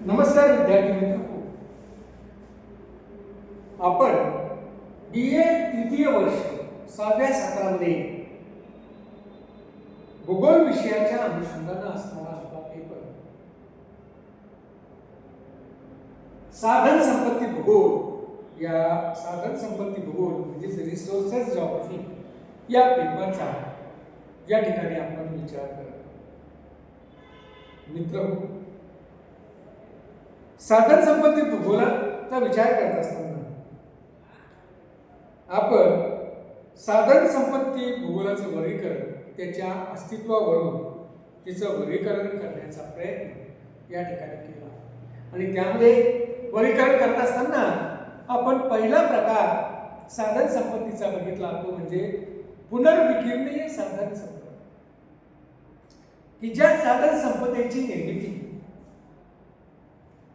नमस्कार विद्यार्थी मित्र, आपण BA तृतीय वर्ष 6व्या सत्रामध्ये भूगोल विषयाच्या अनुषंगाने असणारा आपला पेपर साधन संपत्ती भूगोल या साधन संपत्ती भूगोल म्हणजे रिसोर्सेस जिओग्राफी या पेपरचा या ठिकाणी आपण विचार करत मित्र, साधन संपत्ती भूगोलाचा विचार करत असताना आपण साधन संपत्ती भूगोलाचं वर्गीकरण त्याच्या अस्तित्वावरून तिचं वर्गीकरण करण्याचा प्रयत्न या ठिकाणी केला आणि त्यामध्ये वर्गीकरण करत असताना आपण पहिला प्रकार साधन संपत्तीचा बघितला तो म्हणजे पुनर्विकिरणीय साधन संपत्ती, की ज्या साधन संपत्तीची निर्मिती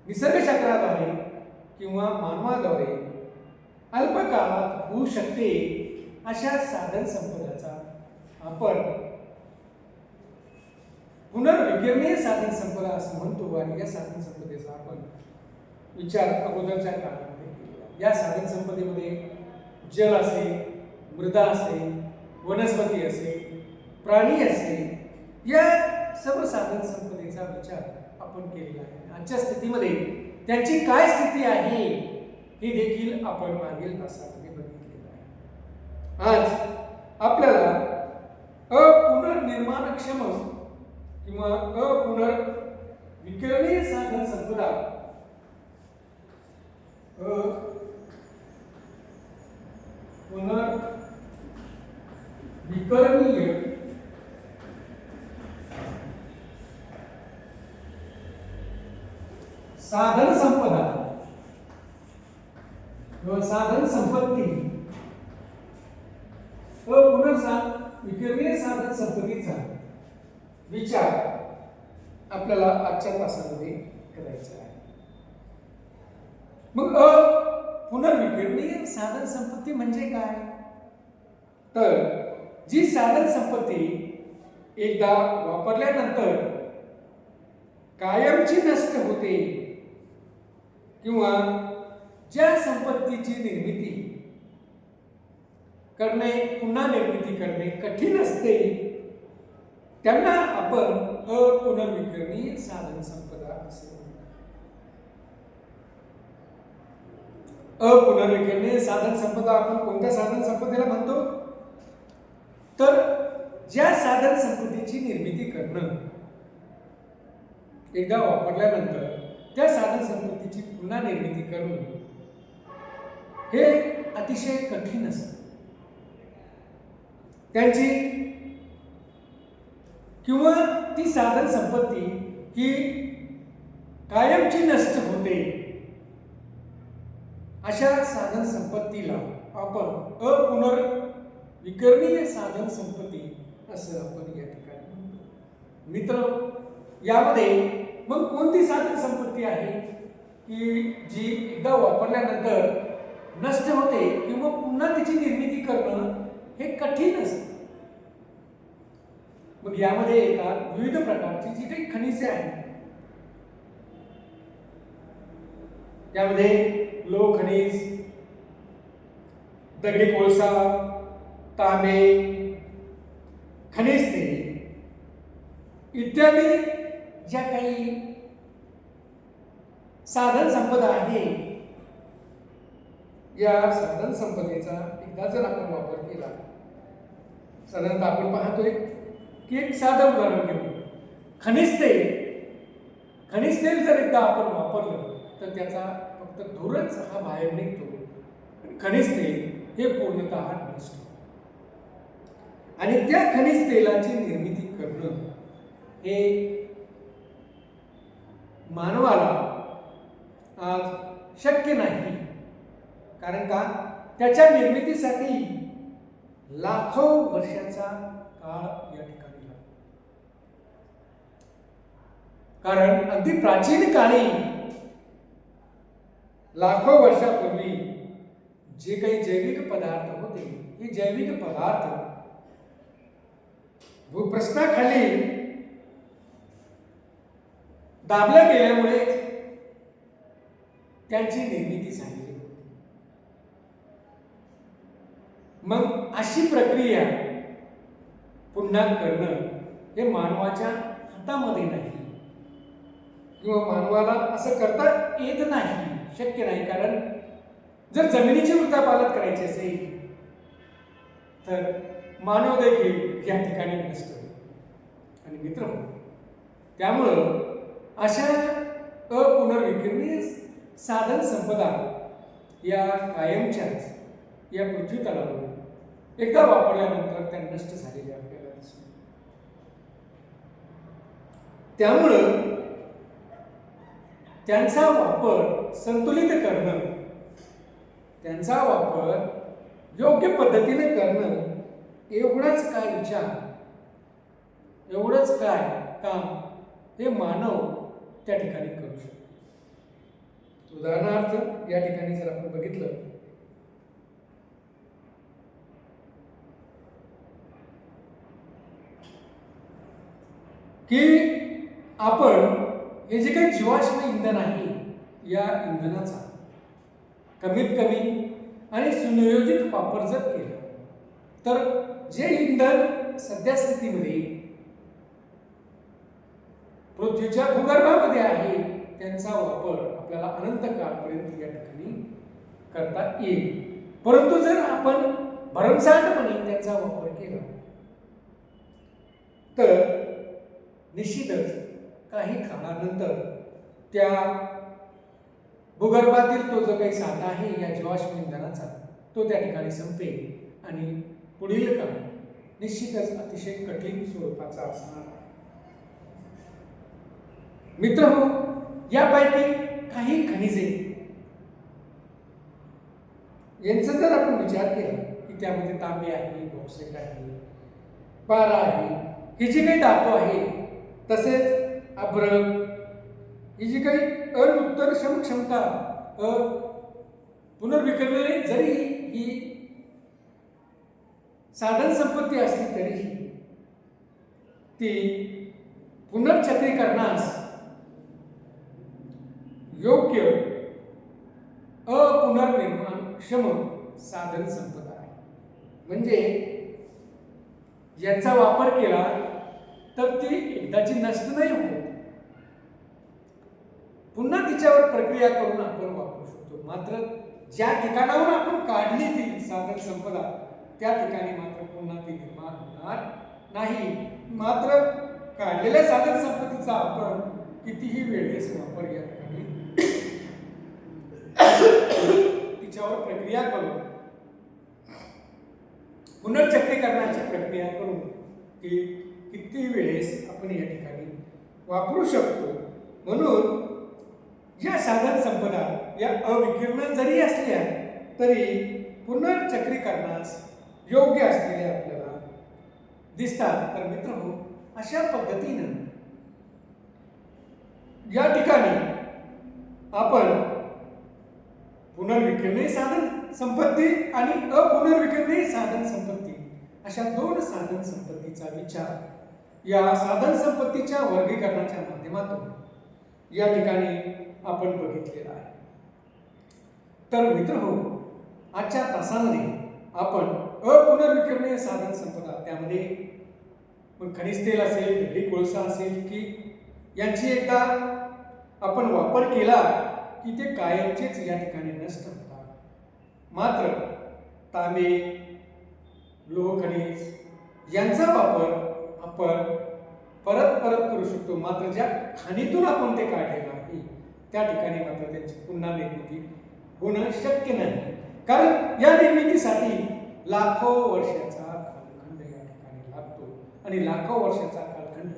निसर्गचक्राद्वारे किंवा मानवाद्वारे अल्पकाळात होऊ शकते अशा साधन संपदाचा आपण पुनर्विकिरणीय साधन संपदा असं म्हणतो आणि या साधन संपदेचा आपण विचार अगोदरच्या काळामध्ये केला। या साधन संपदेमध्ये जल असेल, मृदा असेल, वनस्पती असेल, प्राणी असेल, या सर्व साधन संपदेचा विचार आपण केलेला आहे। आजच्या स्थितीमध्ये त्यांची काय स्थिती आहे हे देखील आपण मागील तासामध्ये बघितलेलं आहे। आज आपल्याला अपुनर्निर्माणक्षम किंवा अपुनर्विकिरणीय साधन संपदा पुनर्विकिरणीय साधन संपदा व साधन संपत्ती व पुनर्विकिरणीय साधन संपत्तीचा विचार आपल्याला आजच्या तासामध्ये करायचा आहे। मग पुनर्विकिरणीय साधन संपत्ती म्हणजे काय? तर जी साधन संपत्ती एकदा वापरल्यानंतर कायमची नष्ट होते किंवा ज्या संपत्तीची निर्मिती करणे पुन्हा निर्मिती करणे कठीण असते त्यांना आपण अपुनर्विकिरणीय साधन संपदा असे म्हणतो। अपुनर्विकिरणीय साधन संपदा आपण कोणत्या साधन संपदेला म्हणतो? तर ज्या साधन संपत्तीची निर्मिती करणं एकदा वापरल्यानंतर त्या साधन संपत्तीची पुन्हा निर्मिती करून हे अतिशय कठीण असतं। त्यांची किंवा ती साधन संपत्ती ही कायमची नष्ट होते अशा साधन संपत्तीला आपण अपुनर्विकिरणीय साधन संपत्ती असं आपण या ठिकाणी म्हणतो। मित्र, यामध्ये मग कोणती साधन संपत्ती आहे की जी एकदा वापरल्यानंतर नष्ट होते किंवा पुन्हा तिची निर्मिती करणं हे कठीण असतं? मग यामध्ये येतात विविध प्रकारची जी काही खनिजे आहेत, त्यामध्ये लोह खनिज, दगडी कोळसा, तांबे, खनिज तेल इत्यादी ज्या काही साधन संपदा आहे या साधन संपदेचा एकदा जर आपण वापर केला, साधारणतः आपण पाहतोय की एक साधं उदाहरण घेऊ, खनिज तेल जर एकदा आपण वापरलं तर त्याचा फक्त धूरच हा बाहेर निघतो। खनिज तेल हे पूर्णतः नष्ट आणि त्या खनिज तेलाची निर्मिती करणं हे मानवाला आज शक्य नाही। कारण का? त्याच्या निर्मितीसाठी लाखो वर्षाचा काळ या ठिकाणी लागतो। कारण अगदी प्राचीन काळी लाखो वर्षापूर्वी जे काही जैविक पदार्थ होते, हे जैविक पदार्थ भूपृष्ठाखाली दाबल्या गेल्यामुळे त्यांची निर्मिती झालेली होती. मग अशी प्रक्रिया पुन्हा करणं हे मानवाच्या हातामध्ये नाही, किंवा मानवाला असं करता येत नाही, शक्य नाही. कारण जर जमिनीची उलथापालथ करायची असेल तर मानव देखील या ठिकाणी नष्ट होईल. आणि मित्र, त्यामुळं अशा अपुनर्विक्रमी साधन संपदा या कायमच्याच या पृथ्वी तलावर एकदा वापरल्यानंतर त्या नष्ट झालेल्या आपल्याला दिसून. त्यामुळं त्यांचा वापर संतुलित करणं, त्यांचा वापर योग्य पद्धतीने करणं, एवढाच काय विचार, एवढंच काय काम हे मानव त्या ठिकाणी करू शकतो. उदाहरणार्थ या ठिकाणी जर आपण बघितलं की आपण हे जे काही जीवाश्म इंधन आहे या इंधनाचा कमीत कमी आणि सुनियोजित वापर जर केला तर जे इंधन सध्या स्थितीमध्ये पृथ्वीच्या भूगर्भामध्ये आहे त्यांचा वापर आपल्याला अनंत काळपर्यंत या ठिकाणी करता येईल. परंतु जर आपण भरमसाठपणे त्यांचा वापर केला तर निश्चितच काही काळानंतर त्या भूगर्भातील तो जो काही साठा आहे या जीवाश्म इंधनाचा तो त्या ठिकाणी संपेल आणि पुढील काळ निश्चितच अतिशय कठीण स्वरूपाचा असणार आहे. मित्रहो, यापैकी काही खनिजे यांचा जर आपण विचार केला की त्यामध्ये तांबे आहे, बॉक्साईट आहे, पारा आहे, ही जी काही धातू आहे, तसेच अभ्रक, ही जी काही अनुत्तरक्षम क्षमता पुनर्विक्रमणे जरी ही साधन संपत्ती असली तरीही ती पुनर्चक्रीकरणास योग्य अपुनर्निर्माणक्षम साधन संपदा आहे. म्हणजे याचा वापर केला तर ती एकदाची नष्ट नाही होत, पुन्हा तिच्यावर प्रक्रिया करून आपण वापरू शकतो. मात्र ज्या ठिकाणाहून आपण काढली ती साधन संपदा त्या ठिकाणी मात्र पुन्हा ती निर्माण होणार नाही. मात्र काढलेल्या साधन संपत्तीचा आपण कितीही वेळेस वापर या ठिकाणी तिच्यावर प्रक्रिया करून पुनर्चक्रीकरणाची प्रक्रिया करून ती किती वेळेस आपण या ठिकाणी वापरू शकतो. म्हणून या साधन संपदा या अविकीर्ण जरी असल्या तरी पुनर्चक्रीकरणास योग्य असलेल्या आपल्याला दिसतात. तर मित्रहो, अशा पद्धतीनं या ठिकाणी आपण पुनर्विक्रमी साधन संपत्ती आणि अपुनर्विक्रमी साधन संपत्ती अशा दोन साधन संपत्तीचा विचार या साधन संपत्तीच्या वर्गीकरणाच्या माध्यमातून या ठिकाणी आपण बघितलेला आहे. तर मित्रहो, आजच्या तासामध्ये आपण अपुनर्विक्रमी साधन संपदा, त्यामध्ये खनिज तेल असेल, दगडी कोळसा असेल, की यांची एकदा आपण वापर केला की ते कायमचेच या ठिकाणी नष्ट होतात. मात्र तांबे, लोह खनिज यांचा वापर आपण परत करू शकतो. मात्र ज्या खाणीतून आपण ते काढलेलं आहे त्या ठिकाणी मात्र त्यांची पुन्हा निर्मिती होणं शक्य नाही. कारण या निर्मितीसाठी लाखो वर्षाचा कालखंड या ठिकाणी लागतो आणि लाखो वर्षाचा कालखंड,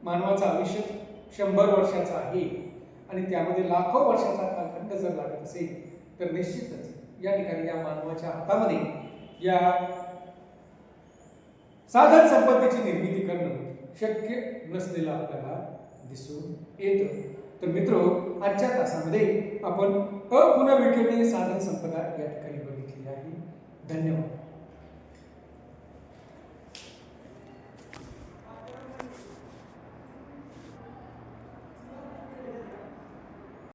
मानवाचं आयुष्य 100 वर्षाचा आहे आणि त्यामध्ये लाखो वर्षाचा कालखंड जर लागत असेल तर निश्चितच या ठिकाणी या मानवाच्या हातामध्ये या साधन संपत्तीची निर्मिती करणं शक्य नसलेलं आपल्याला दिसून येतं. तर मित्र, आजच्या तासामध्ये आपण अपुनर्विक्रमी साधन संपदा या ठिकाणी बघितली आहे. धन्यवाद.